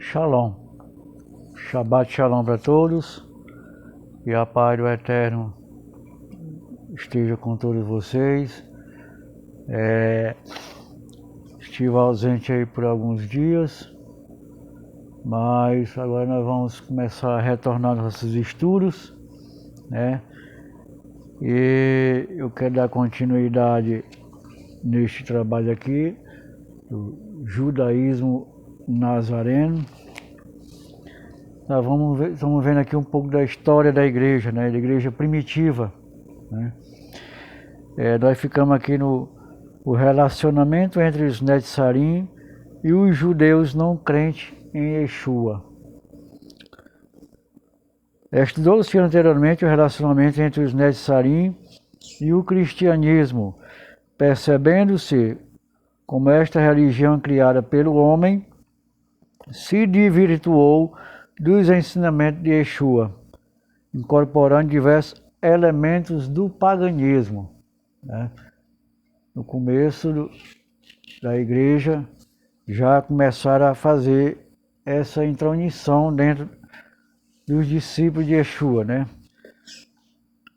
Shalom, Shabbat Shalom para todos, e a paz do Eterno esteja com todos vocês. Estive ausente aí por alguns dias, mas agora nós vamos começar a retornar nossos estudos, né? E eu quero dar continuidade neste trabalho aqui, do judaísmo nazareno. Nós estamos vendo aqui um pouco da história da igreja, né? Da igreja primitiva, né? Nós ficamos aqui no relacionamento entre os Netzarim e os judeus não crentes em Yeshua. Estudou-se anteriormente o relacionamento entre os Netzarim e o cristianismo, percebendo-se como esta religião criada pelo homem se desvirtuou dos ensinamentos de Yeshua, incorporando diversos elementos do paganismo, né? No começo da igreja já começaram a fazer essa intronição dentro dos discípulos de Yeshua, né?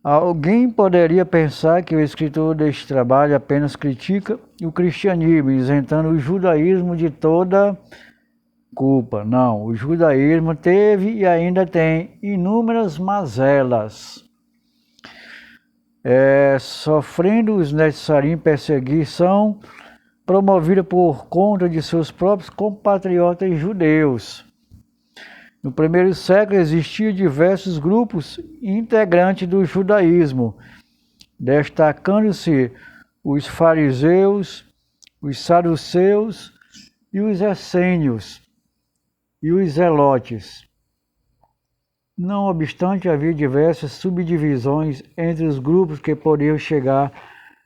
Alguém poderia pensar que o escritor deste trabalho apenas critica o cristianismo, isentando o judaísmo de toda culpa. Não, o judaísmo teve e ainda tem inúmeras mazelas. Sofrendo os Netzarim perseguição promovida por conta de seus próprios compatriotas judeus. No primeiro século existiam diversos grupos integrantes do judaísmo, destacando-se os fariseus, os saduceus e os essênios e os zelotes. Não obstante, havia diversas subdivisões entre os grupos que poderiam chegar,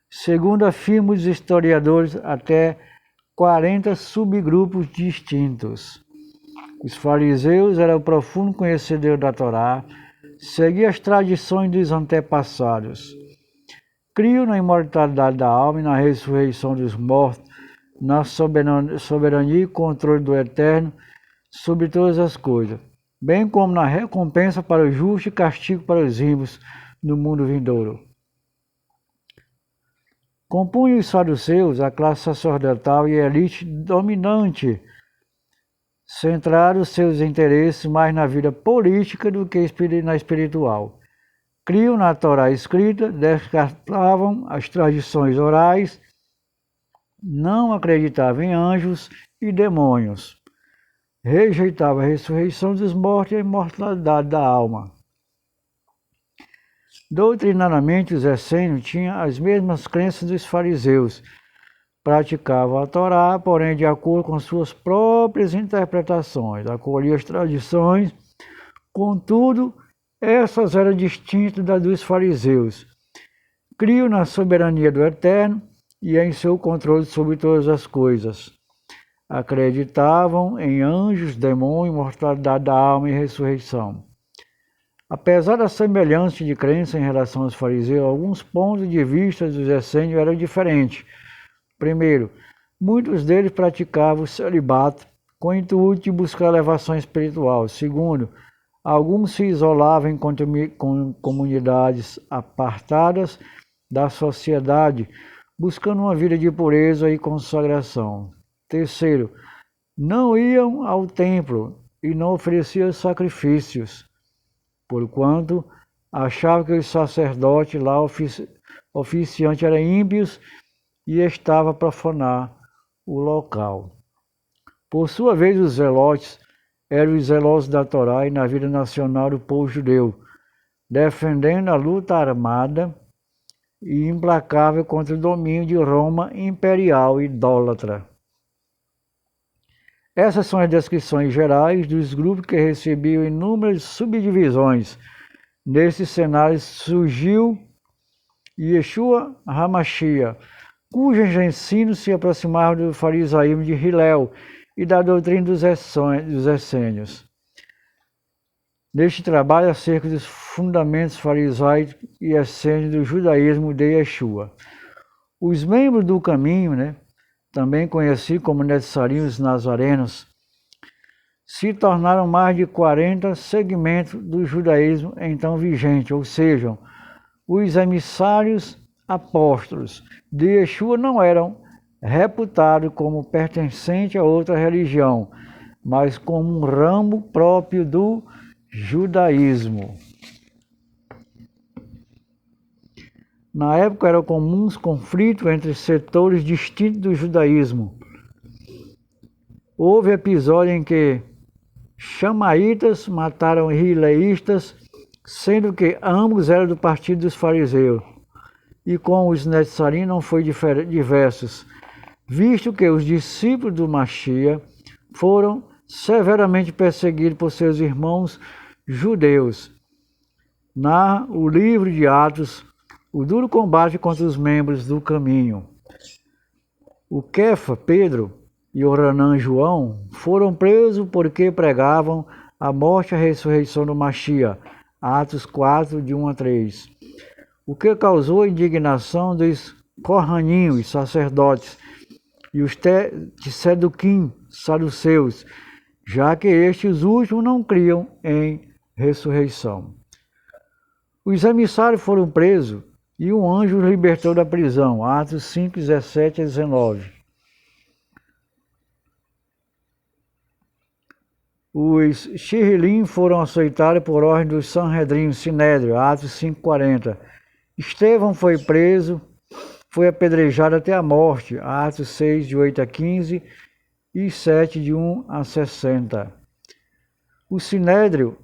segundo afirmam os historiadores, até 40 subgrupos distintos. Os fariseus eram profundos conhecedores da Torá, seguiam as tradições dos antepassados, criam na imortalidade da alma e na ressurreição dos mortos, na soberania e controle do Eterno sobre todas as coisas, bem como na recompensa para o justo e castigo para os ímpios no mundo vindouro. Compunham os saduceus a classe sacerdotal e a elite dominante, centraram seus interesses mais na vida política do que na espiritual. Criam na Torá escrita, descartavam as tradições orais, não acreditavam em anjos e demônios, rejeitavam a ressurreição dos mortos e a imortalidade da alma. Doutrinariamente, os essênios tinham as mesmas crenças dos fariseus, praticavam a Torá, porém de acordo com suas próprias interpretações, acolhiam as tradições, contudo, essas eram distintas das dos fariseus. Criam na soberania do Eterno e em seu controle sobre todas as coisas. Acreditavam em anjos, demônios, imortalidade da alma e ressurreição. Apesar da semelhança de crença em relação aos fariseus, alguns pontos de vista dos essênios eram diferentes. Primeiro, muitos deles praticavam o celibato com o intuito de buscar elevação espiritual. Segundo, alguns se isolavam em comunidades apartadas da sociedade, buscando uma vida de pureza e consagração. Terceiro, não iam ao templo e não ofereciam sacrifícios, porquanto achavam que os sacerdotes lá oficiantes eram ímpios e estava a profanar o local. Por sua vez, os zelotes eram os zelosos da Torá e na vida nacional do povo judeu, defendendo a luta armada e implacável contra o domínio de Roma imperial idólatra. Essas são as descrições gerais dos grupos que recebiam inúmeras subdivisões. Nesse cenário surgiu Yeshua HaMashiach, cujos ensinos se aproximavam do farisaísmo de Hillel e da doutrina dos essênios. Neste trabalho acerca dos fundamentos farisaicos e essênios do judaísmo de Yeshua. Os membros do caminho, também conhecidos como Netzarim, os nazarenos, se tornaram mais de 40 segmentos do judaísmo então vigente, ou seja, os emissários apóstolos de Yeshua não eram reputados como pertencentes a outra religião, mas como um ramo próprio do judaísmo. Na época eram comuns conflitos entre setores distintos do judaísmo. Houve episódio em que Chamaitas mataram Hileístas, sendo que ambos eram do partido dos fariseus. E com os Netzarim não foi diversos, visto que os discípulos do Machia foram severamente perseguidos por seus irmãos judeus. Narra o livro de Atos o duro combate contra os membros do caminho. O Kefa, Pedro, e o Ranã, João, foram presos porque pregavam a morte e a ressurreição do Machia, Atos 4, de 1 a 3. O que causou a indignação dos Corraninhos, os sacerdotes, e os Seduquim, saduceus, já que estes últimos não criam em ressurreição. Os emissários foram presos e um anjo os libertou da prisão, Atos 5, 17 a 19. Os Shirilim foram açoitados por ordem dos Sanhedrim, Sinédrio, Atos 5:40. Estevão foi preso, foi apedrejado até a morte, Atos 6, de 8 a 15 e 7, de 1 a 60. O Sinédrio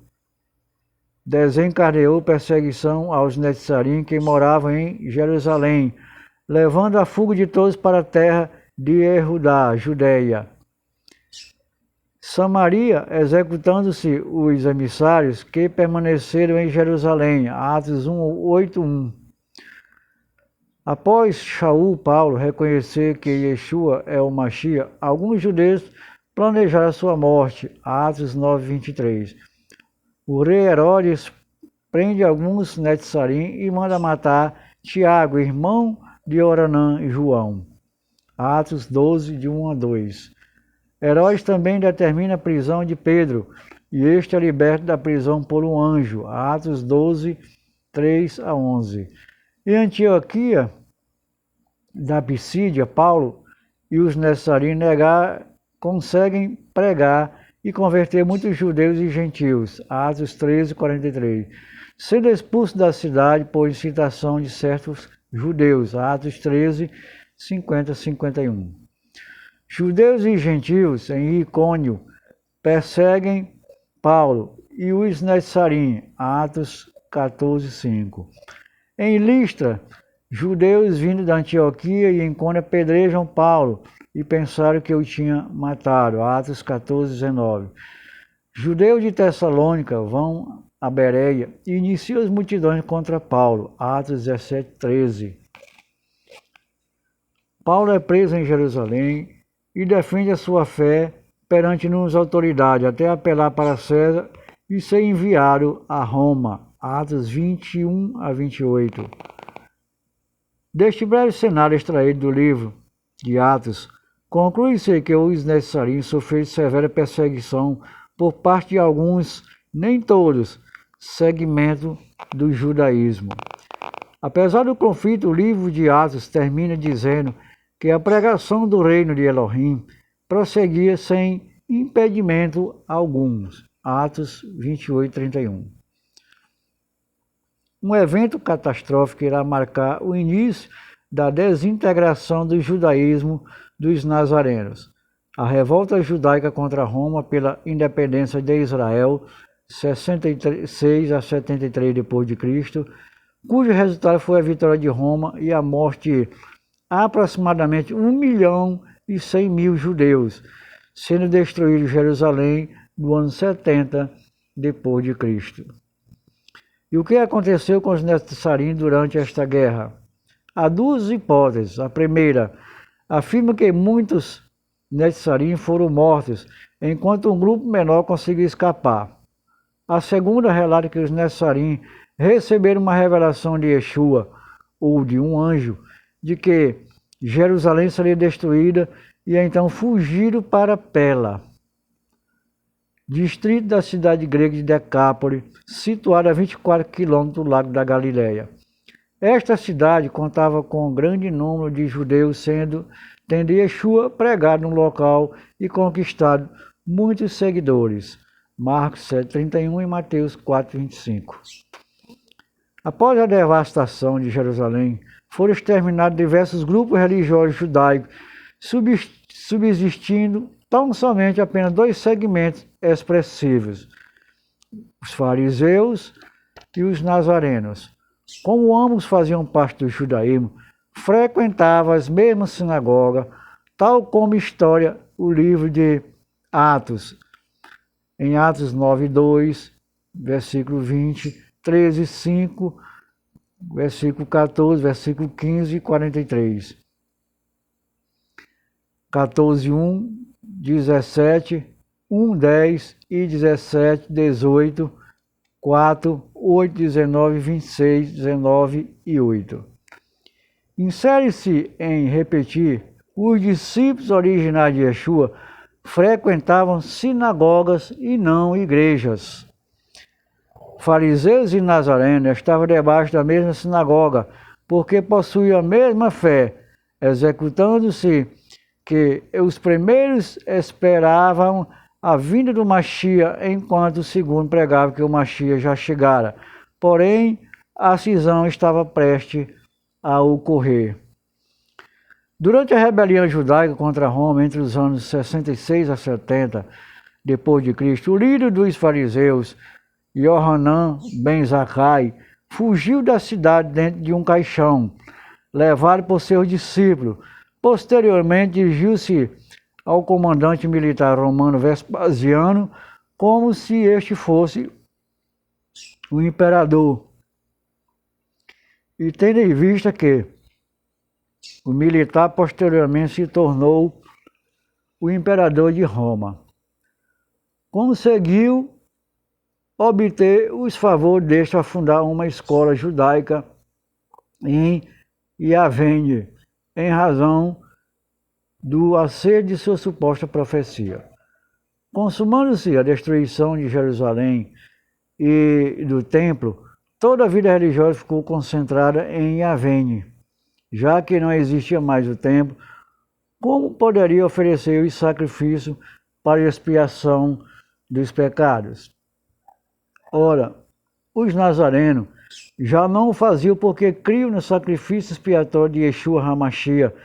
desencadeou perseguição aos Netzarim que moravam em Jerusalém, levando a fuga de todos para a terra de Erudá, Judeia. Samaria, executando-se os emissários que permaneceram em Jerusalém, Atos 8:1. Após Shaul, Paulo, reconhecer que Yeshua é o Machia, alguns judeus planejaram sua morte, Atos 9:23. O rei Herodes prende alguns Netzarim e manda matar Tiago, irmão de Oranã e João, Atos 12, de 1 a 2. Herodes também determina a prisão de Pedro, e este é liberto da prisão por um anjo, Atos 12, 3 a 11. Em Antioquia da Pisídia, Paulo e os Netzarim conseguem pregar e converter muitos judeus e gentios, Atos 13, 43. Sendo expulso da cidade por incitação de certos judeus, Atos 13, 50 a 51. Judeus e gentios em Icônio perseguem Paulo e os Netzarim, Atos 14, 5. Em Listra, judeus vindo da Antioquia e Icônio apedrejam Paulo e pensaram que o tinha matado, Atos 14, 19. Judeus de Tessalônica vão a Bereia e iniciam as multidões contra Paulo, Atos 17, 13. Paulo é preso em Jerusalém e defende a sua fé perante as autoridades, até apelar para César e ser enviado a Roma, Atos 21 a 28. Deste breve cenário extraído do livro de Atos, conclui-se que os Netzarim sofreram severa perseguição por parte de alguns, nem todos, segmentos do judaísmo. Apesar do conflito, o livro de Atos termina dizendo que a pregação do reino de Elohim prosseguia sem impedimento algum. Atos 28, 31. Um evento catastrófico irá marcar o início da desintegração do judaísmo dos nazarenos. A revolta judaica contra Roma pela independência de Israel, 66 a 73 d.C., cujo resultado foi a vitória de Roma e a morte de aproximadamente 1.100.000 judeus, sendo destruído Jerusalém no ano 70 d.C. E o que aconteceu com os Netzarim durante esta guerra? Há duas hipóteses. A primeira afirma que muitos Netzarim foram mortos, enquanto um grupo menor conseguiu escapar. A segunda relata que os Netzarim receberam uma revelação de Yeshua, ou de um anjo, de que Jerusalém seria destruída e então fugiram para Pela. distrito da cidade grega de Decápole, situada a 24 quilômetros do lago da Galileia. Esta cidade contava com um grande número de judeus, tendo Yeshua pregado no local e conquistado muitos seguidores. Marcos 7,31 e Mateus 4,25. Após a devastação de Jerusalém, foram exterminados diversos grupos religiosos judaicos, subsistindo tão somente apenas dois segmentos expressivos: os fariseus e os nazarenos. Como ambos faziam parte do judaísmo, frequentavam as mesmas sinagogas, tal como história o livro de Atos, em Atos 9:2, versículo 20, 13:5, versículo 14, versículo 15 e 43. 14:1, 17, 1:10 e 17, 18, 4, 8, 19, 26, 19 e 8. Insere-se em repetir, os discípulos originais de Yeshua frequentavam sinagogas e não igrejas. Fariseus e nazarenos estavam debaixo da mesma sinagoga, porque possuíam a mesma fé, executando-se que os primeiros esperavam a vinda do Mashiach, enquanto o segundo pregava que o Mashiach já chegara. Porém, a cisão estava prestes a ocorrer. Durante a rebelião judaica contra Roma, entre os anos 66 a 70 depois de Cristo, o líder dos fariseus, Yohanan ben Zakkai, fugiu da cidade dentro de um caixão, levado por seus discípulos. Posteriormente, dirigiu-se ao comandante militar romano Vespasiano, como se este fosse o imperador, e tendo em vista que o militar posteriormente se tornou o imperador de Roma. Conseguiu obter os favores deste a fundar uma escola judaica em Yavne, em razão do acerto de sua suposta profecia. Consumando-se a destruição de Jerusalém e do templo, toda a vida religiosa ficou concentrada em Yavne. Já que não existia mais o templo, como poderia oferecer os sacrifícios para a expiação dos pecados? Ora, os nazarenos já não o faziam porque criam no sacrifício expiatório de Yeshua HaMashiach,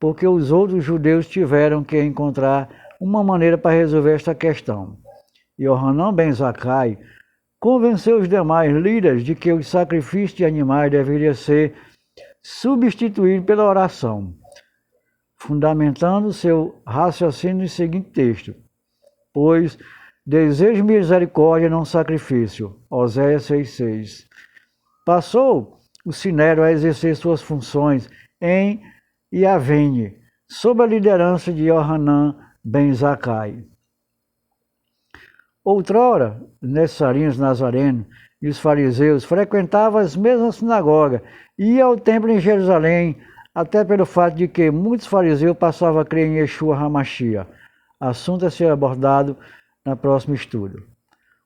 porque os outros judeus tiveram que encontrar uma maneira para resolver esta questão. Yohanan ben Zakkai convenceu os demais líderes de que o sacrifício de animais deveria ser substituído pela oração, fundamentando seu raciocínio no seguinte texto: pois desejo misericórdia, não sacrifício. Oséias 6,6. Passou o Sinédrio a exercer suas funções em Yavne, sob a liderança de Yohanan ben Zakkai. Outrora, os necessarinos nazarenos e os fariseus frequentavam as mesmas sinagogas e iam ao templo em Jerusalém, até pelo fato de que muitos fariseus passavam a crer em Yeshua HaMashiach. Assunto a ser abordado no próximo estudo.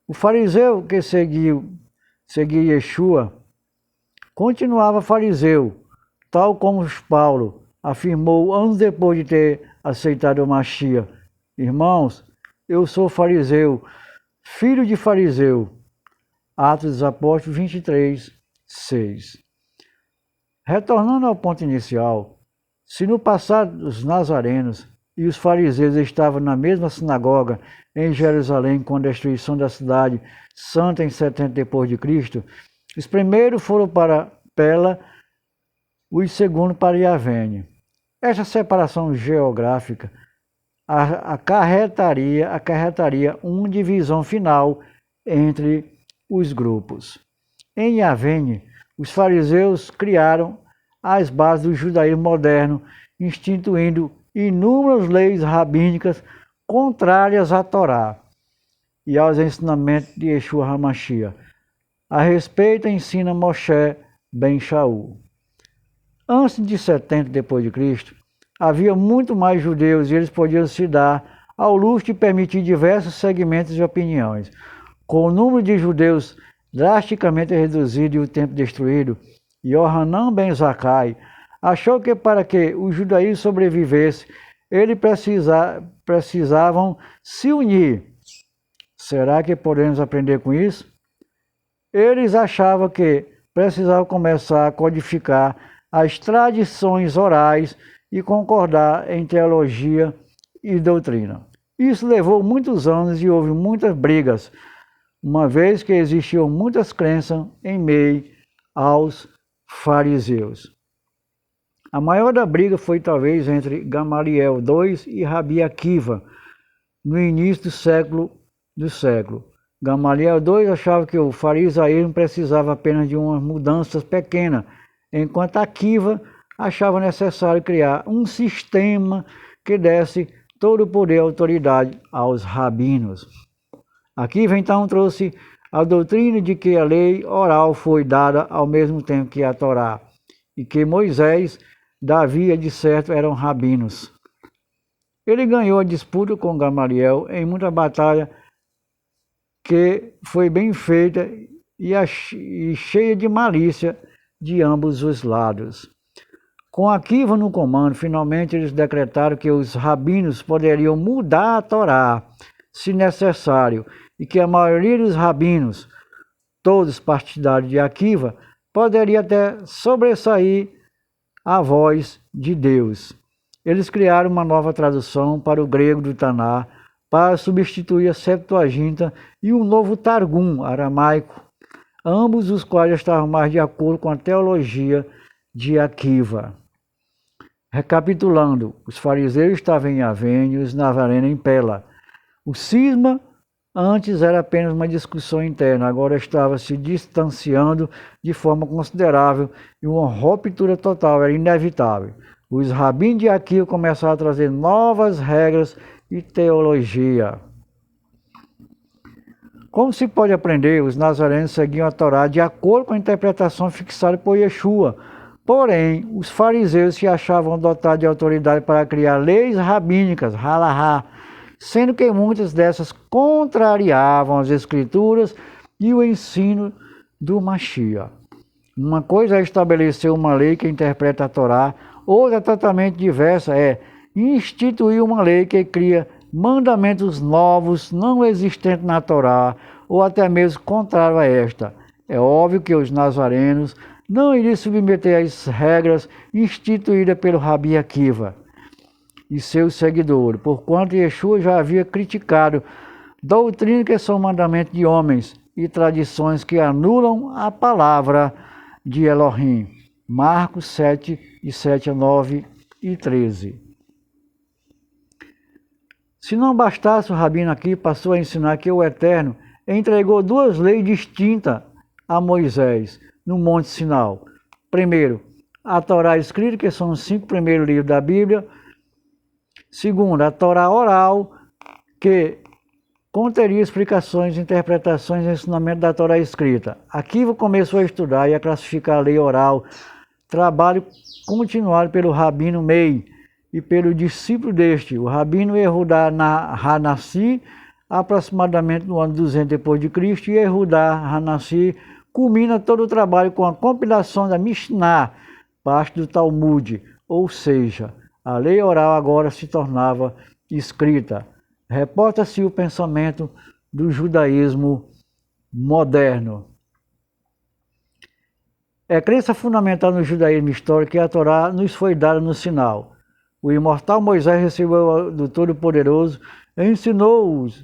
O fariseu que seguia Yeshua continuava fariseu, tal como Paulo afirmou anos depois de ter aceitado o Mashiach: irmãos, eu sou fariseu, filho de fariseu. Atos dos Apóstolos 23, 6. Retornando ao ponto inicial, se no passado os nazarenos e os fariseus estavam na mesma sinagoga em Jerusalém com a destruição da cidade santa em 70 depois de Cristo, os primeiros foram para Pela, os segundos para Yavne. Esta separação geográfica acarretaria uma divisão final entre os grupos. Em Yavne, os fariseus criaram as bases do judaísmo moderno, instituindo inúmeras leis rabínicas contrárias à Torá e aos ensinamentos de Yeshua HaMashiach. A respeito, ensina Moshe ben Shaul. Antes de 70 depois de Cristo, havia muito mais judeus e eles podiam se dar ao luxo de permitir diversos segmentos de opiniões. Com o número de judeus drasticamente reduzido e o tempo destruído, Yohanan ben Zakkai achou que para que o judaísmo sobrevivesse, eles precisavam se unir. Será que podemos aprender com isso? Eles achavam que precisavam começar a codificar as tradições orais e concordar em teologia e doutrina. Isso levou muitos anos e houve muitas brigas, uma vez que existiam muitas crenças em meio aos fariseus. A maior da briga foi talvez entre Gamaliel II e Rabi Akiva, no início do século. Gamaliel II achava que o farisaísmo precisava apenas de umas mudanças pequenas, enquanto Akiva achava necessário criar um sistema que desse todo o poder e autoridade aos rabinos. Akiva então trouxe a doutrina de que a lei oral foi dada ao mesmo tempo que a Torá, e que Moisés, Davi e de certo eram rabinos. Ele ganhou a disputa com Gamaliel em muita batalha que foi bem feita e cheia de malícia de ambos os lados. Com Akiva no comando, finalmente eles decretaram que os rabinos poderiam mudar a Torá, se necessário, e que a maioria dos rabinos, todos partidários de Akiva, poderia até sobressair a voz de Deus. Eles criaram uma nova tradução para o grego do Taná, para substituir a Septuaginta e um novo Targum aramaico, ambos os quais estavam mais de acordo com a teologia de Akiva. Recapitulando, os fariseus estavam em Avém e os nazarenos em Pela. O cisma antes era apenas uma discussão interna, agora estava se distanciando de forma considerável e uma ruptura total era inevitável. Os rabinos de Akiva começaram a trazer novas regras e teologia. Como se pode aprender, os nazarenos seguiam a Torá de acordo com a interpretação fixada por Yeshua. Porém, os fariseus se achavam dotados de autoridade para criar leis rabínicas, halahá, sendo que muitas dessas contrariavam as escrituras e o ensino do Mashiach. Uma coisa é estabelecer uma lei que interpreta a Torá, outra totalmente diversa é instituir uma lei que cria mandamentos novos não existentes na Torá, ou até mesmo contrário a esta. É óbvio que os nazarenos não iriam submeter às regras instituídas pelo Rabi Akiva e seus seguidores, porquanto Yeshua já havia criticado doutrinas que são mandamentos de homens e tradições que anulam a palavra de Elohim. Marcos 7, de 7 a 9 e 13. Se não bastasse, o rabino aqui passou a ensinar que o Eterno entregou duas leis distintas a Moisés no Monte Sinai. Primeiro, a Torá escrita, que são os 5 primeiros livros da Bíblia. Segundo, a Torá oral, que conteria explicações, interpretações e ensinamentos da Torá escrita. Akiva começou a estudar e a classificar a lei oral, trabalho continuado pelo Rabino Meir e pelo discípulo deste, o Rabino Yehudá Hanassi, aproximadamente no ano 200 depois de Cristo, e Yehudá Hanassi culmina todo o trabalho com a compilação da Mishnah, parte do Talmud, ou seja, a lei oral agora se tornava escrita. Reporta-se o pensamento do judaísmo moderno. É crença fundamental no judaísmo histórico que a Torá nos foi dada no Sinai. O imortal Moisés recebeu do Todo-Poderoso, ensinou-os,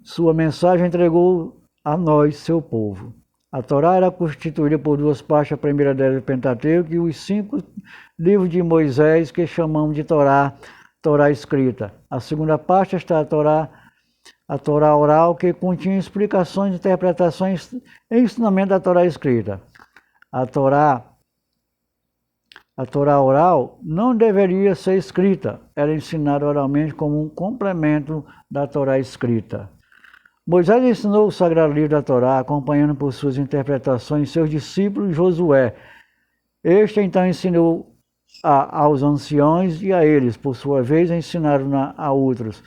sua mensagem entregou a nós, seu povo. A Torá era constituída por duas partes, a primeira delas é o Pentateuco e os 5 livros de Moisés, que chamamos de Torá, Torá escrita. A segunda parte está a Torá oral, que continha explicações, interpretações e ensinamento da Torá escrita. A Torá oral não deveria ser escrita, era ensinada oralmente como um complemento da Torá escrita. Moisés ensinou o sagrado livro da Torá, acompanhando por suas interpretações seus discípulos Josué. Este então ensinou aos anciãos e a eles, por sua vez, ensinaram a outros.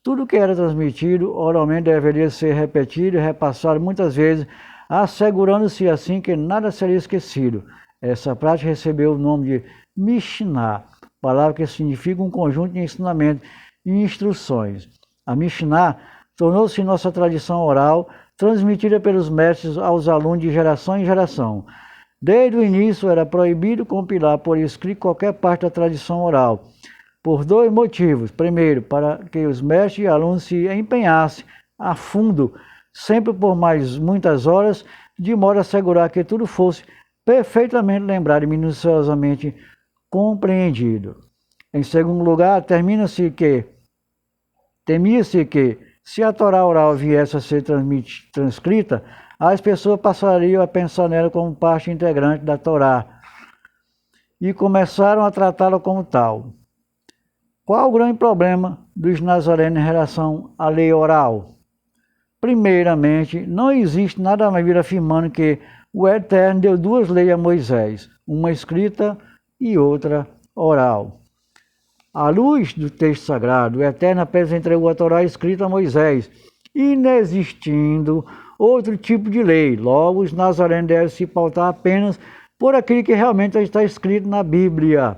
Tudo que era transmitido oralmente deveria ser repetido e repassado muitas vezes, assegurando-se assim que nada seria esquecido. Essa prática recebeu o nome de Mishnah, palavra que significa um conjunto de ensinamentos e instruções. A Mishnah tornou-se nossa tradição oral, transmitida pelos mestres aos alunos de geração em geração. Desde o início era proibido compilar por escrito qualquer parte da tradição oral, por dois motivos. Primeiro, para que os mestres e alunos se empenhassem a fundo, sempre por muitas horas, de modo a assegurar que tudo fosse perfeitamente lembrado e minuciosamente compreendido. Em segundo lugar, temia-se que, se a Torá oral viesse a ser transcrita, as pessoas passariam a pensar nela como parte integrante da Torá e começaram a tratá-la como tal. Qual o grande problema dos nazarenos em relação à lei oral? Primeiramente, não existe nada na Bíblia afirmando que o Eterno deu duas leis a Moisés, uma escrita e outra oral. À luz do texto sagrado, o Eterno apenas entregou a Torá escrita a Moisés, inexistindo outro tipo de lei. Logo, os nazarenos devem se pautar apenas por aquilo que realmente está escrito na Bíblia.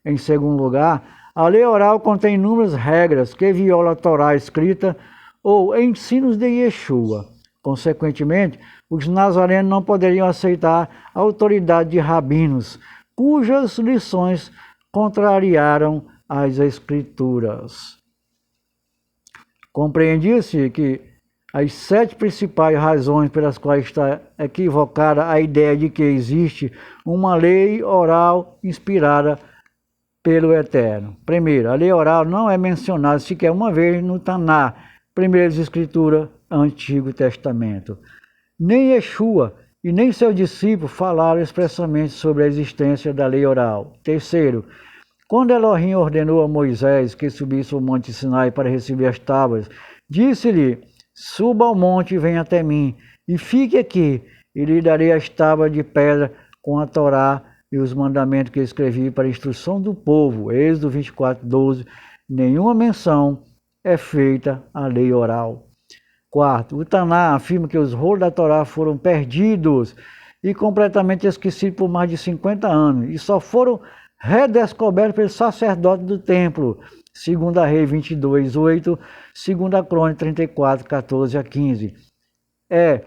Em segundo lugar, a lei oral contém inúmeras regras que violam a Torá escrita ou ensinos de Yeshua. Consequentemente, os nazarenos não poderiam aceitar a autoridade de rabinos, cujas lições contrariaram as Escrituras. Compreendia-se que as 7 principais razões pelas quais está equivocada a ideia de que existe uma lei oral inspirada pelo Eterno. Primeiro, a lei oral não é mencionada sequer uma vez no Taná, Primeiras Escrituras, Antigo Testamento. Nem Yeshua e nem seus discípulos falaram expressamente sobre a existência da lei oral. Terceiro, quando Elohim ordenou a Moisés que subisse ao monte Sinai para receber as tábuas, disse-lhe: suba ao monte e venha até mim, e fique aqui, e lhe darei as tábuas de pedra com a Torá e os mandamentos que escrevi para a instrução do povo. Êxodo 24:12. Nenhuma menção é feita à lei oral. Quarto, o Taná afirma que os rolos da Torá foram perdidos e completamente esquecidos por mais de 50 anos, e só foram redescobertos pelo sacerdote do templo. 2 Reis 22:8, 2 Crônicas 34, 14 a 15. É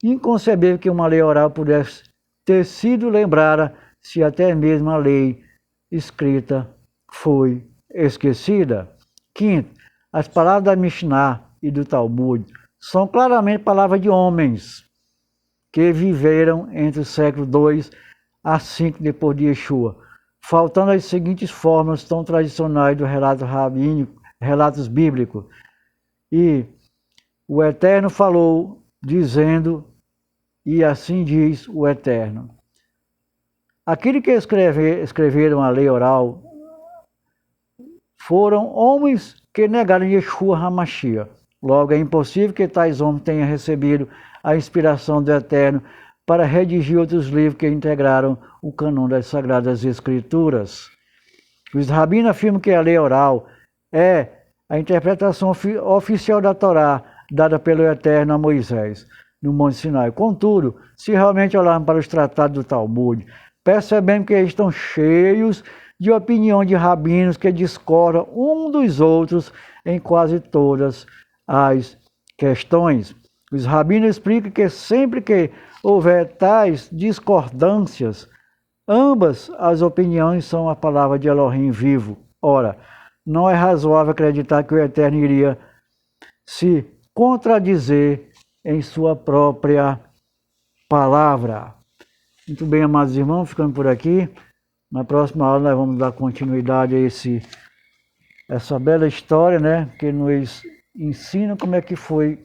inconcebível que uma lei oral pudesse ter sido lembrada se até mesmo a lei escrita foi esquecida. Quinto, as palavras da Mishnah e do Talmud são claramente palavras de homens que viveram entre o século II a 5 depois de Yeshua, faltando as seguintes formas tão tradicionais do relato rabínico, relatos bíblicos. E o Eterno falou, dizendo, e assim diz o Eterno. Aqueles que escreveram a lei oral foram homens que negaram Yeshua HaMashiach. Logo, é impossível que tais homens tenham recebido a inspiração do Eterno para redigir outros livros que integraram o cânon das Sagradas Escrituras. Os rabinos afirmam que a lei oral é a interpretação oficial da Torá dada pelo Eterno a Moisés no Monte Sinai. Contudo, se realmente olharmos para os tratados do Talmud, percebemos que eles estão cheios de opinião de rabinos que discordam um dos outros em quase todas as questões. Os rabinos explicam que sempre que houver tais discordâncias, ambas as opiniões são a palavra de Elohim vivo. Ora, não é razoável acreditar que o Eterno iria se contradizer em sua própria palavra. Muito bem, amados irmãos, ficando por aqui. Na próxima aula nós vamos dar continuidade a essa bela história, né, que nos ensina como é que foi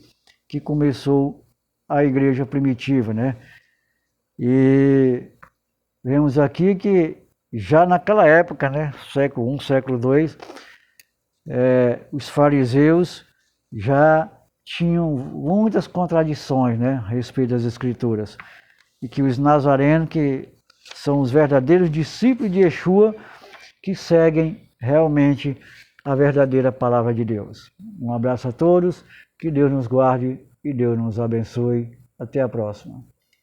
que começou a igreja primitiva, né? E vemos aqui que já naquela época, né, século I, século II, os fariseus já tinham muitas contradições, né, a respeito das Escrituras. E que os nazarenos que são os verdadeiros discípulos de Yeshua que seguem realmente a verdadeira palavra de Deus. Um abraço a todos, que Deus nos guarde e Deus nos abençoe. Até a próxima.